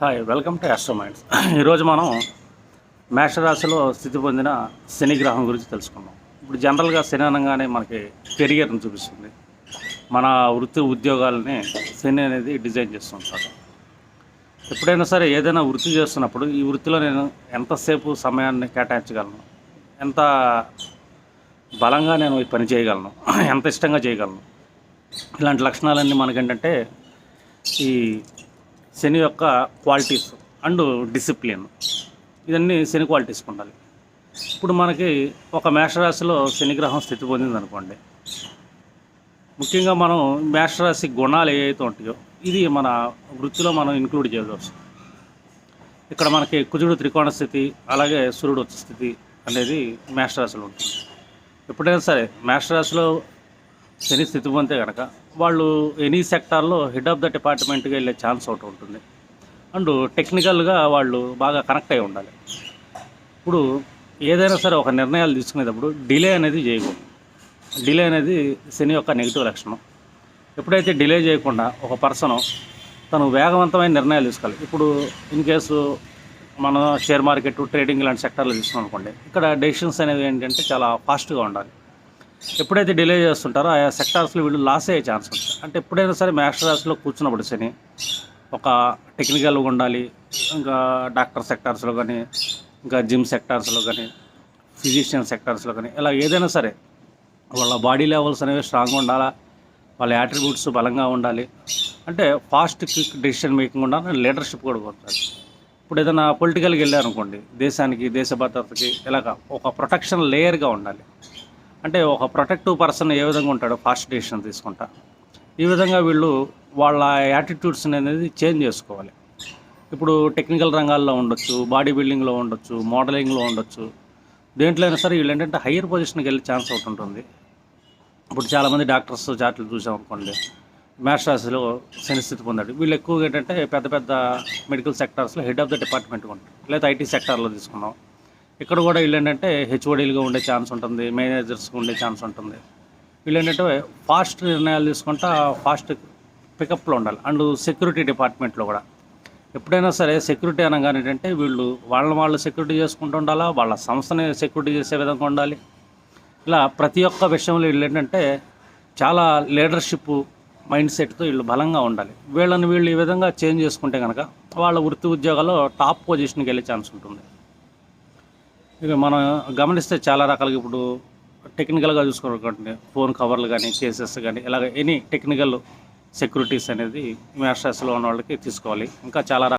Hi, welcome to Astro Minds. ఈరోజు మనం మేషరాశిలో స్థితి పొందిన శని గ్రహం గురించి తెలుసుకుందాం. ఇప్పుడు జనరల్గా శని అనగానే మనకి కెరియర్ని చూపిస్తుంది. మన వృత్తి ఉద్యోగాలని శని అనేది డిజైన్ చేస్తుంటారు. ఎప్పుడైనా సరే ఏదైనా వృత్తి చేస్తున్నప్పుడు ఈ వృత్తిలో నేను ఎంతసేపు సమయాన్ని కేటాయించగలను, ఎంత బలంగా నేను ఈ పని చేయగలను, ఎంత ఇష్టంగా చేయగలను, ఇలాంటి లక్షణాలన్నీ మనకేంటంటే ఈ శని యొక్క క్వాలిటీస్ అండ్ డిసిప్లిన్, ఇవన్నీ శని క్వాలిటీస్ ఉండాలి. ఇప్పుడు మనకి ఒక మేషరాశిలో శనిగ్రహం స్థితి పొందింది అనుకోండి, ముఖ్యంగా మనం మేషరాశి గుణాలు ఏవైతే ఉంటాయో ఇది మన వృత్తిలో మనం ఇంక్లూడ్ చేయవచ్చు. ఇక్కడ మనకి కుజుడు త్రికోణ స్థితి, అలాగే సూర్యుడు వచ్చే స్థితి అనేది మేషరాశిలో ఉంటుంది. ఎప్పుడైనా సరే మేషరాశిలో శని స్థితి పొందితే కనుక వాళ్ళు ఎనీ సెక్టార్లో హెడ్ ఆఫ్ ద డిపార్ట్మెంట్గా వెళ్ళే ఛాన్స్ ఒకటి ఉంటుంది. అండ్ టెక్నికల్గా వాళ్ళు బాగా కనెక్ట్ అయి ఉండాలి. ఇప్పుడు ఏదైనా సరే ఒక నిర్ణయాలు తీసుకునేటప్పుడు డిలే అనేది చేయకూడదు. డిలే అనేది శని యొక్క నెగిటివ్ లక్షణం. ఎప్పుడైతే డిలే చేయకుండా ఒక పర్సన్ తను వేగవంతమైన నిర్ణయాలు తీసుకోవాలి. ఇప్పుడు ఇన్ కేసు మన షేర్ మార్కెట్, ట్రేడింగ్ లాంటి సెక్టార్లో తీసుకున్నాం అనుకోండి, ఇక్కడ డెసిషన్స్ అనేవి ఏంటంటే చాలా ఫాస్ట్గా ఉండాలి. ఎప్పుడైతే డిలే చేస్తుంటారో ఆయా సెక్టార్స్లో వీళ్ళు లాస్ అయ్యే ఛాన్స్ ఉంటుంది. అంటే ఎప్పుడైనా సరే మేషరాశిలో కూర్చున్నప్పుడు శని ఒక టెక్నికల్గా ఉండాలి. ఇంకా డాక్టర్ సెక్టార్స్లో కానీ, ఇంకా జిమ్ సెక్టార్స్లో కానీ, ఫిజిషియన్ సెక్టార్స్లో కానీ, ఇలా ఏదైనా సరే వాళ్ళ బాడీ లెవెల్స్ అనేవి స్ట్రాంగ్గా ఉండాలా, వాళ్ళ యాట్రిబ్యూట్స్ బలంగా ఉండాలి. అంటే ఫాస్ట్ క్విక్ డెసిషన్ మేకింగ్ ఉండాలి, లీడర్షిప్ కూడా ఉండాలి. ఇప్పుడు ఏదైనా పొలిటికల్కి వెళ్ళారనుకోండి, దేశానికి, దేశ భద్రతకి ఇలాగ ఒక ప్రొటెక్షన్ లేయర్గా ఉండాలి. అంటే ఒక ప్రొటెక్టివ్ పర్సన్ ఏ విధంగా ఉంటాడో ఫాస్ట్ డెసిషన్ తీసుకుంటా, ఈ విధంగా వీళ్ళు వాళ్ళ యాటిట్యూడ్స్ అనేది చేంజ్ చేసుకోవాలి. ఇప్పుడు టెక్నికల్ రంగాల్లో ఉండొచ్చు, బాడీ బిల్డింగ్లో ఉండొచ్చు, మోడలింగ్లో ఉండొచ్చు, దేంట్లో అయినా సరే వీళ్ళు ఏంటంటే హయ్యర్ పొజిషన్కి వెళ్ళే ఛాన్స్ ఒకటి ఉంటుంది. ఇప్పుడు చాలామంది డాక్టర్స్ చార్ట్లు చూసామనుకోండి, మేషరాశిలో శని స్థితి పొందాడు. వీళ్ళు ఎక్కువగా ఏంటంటే పెద్ద పెద్ద మెడికల్ సెక్టార్స్లో హెడ్ ఆఫ్ ద డిపార్ట్మెంట్గా ఉంటారు. లేదా ఐటీ సెక్టార్లో తీసుకున్నాం, ఇక్కడ కూడా వీళ్ళు ఏంటంటే హెచ్ఓడీలుగా ఉండే ఛాన్స్ ఉంటుంది, మేనేజర్స్గా ఉండే ఛాన్స్ ఉంటుంది. వీళ్ళు ఏంటంటే ఫాస్ట్ నిర్ణయాలు తీసుకుంటా ఫాస్ట్ పికప్లో ఉండాలి. అండ్ సెక్యూరిటీ డిపార్ట్మెంట్లో కూడా ఎప్పుడైనా సరే సెక్యూరిటీ అనగానే ఏంటంటే వీళ్ళు వాళ్ళు సెక్యూరిటీ చేసుకుంటూ ఉండాలా, వాళ్ళ సంస్థని సెక్యూరిటీ చేసే విధంగా ఉండాలి. ఇలా ప్రతి ఒక్క విషయంలో వీళ్ళు ఏంటంటే చాలా లీడర్షిప్ మైండ్ సెట్తో వీళ్ళు బలంగా ఉండాలి. వీళ్ళు ఈ విధంగా చేంజ్ చేసుకుంటే కనుక వాళ్ళ వృత్తి ఉద్యోగాల్లో టాప్ పొజిషన్కి వెళ్ళే ఛాన్స్ ఉంటుంది. ఇక మనం గమనిస్తే చాలా రకాలుగా ఇప్పుడు టెక్నికల్గా చూసుకోవాలనుకుంటే ఫోన్ కవర్లు కానీ, కేసెస్ కానీ, ఇలాగ ఎనీ టెక్నికల్ సెక్యూరిటీస్ అనేది మేషరాశిలో ఉన్న వాళ్ళకి తీసుకోవాలి. ఇంకా చాలా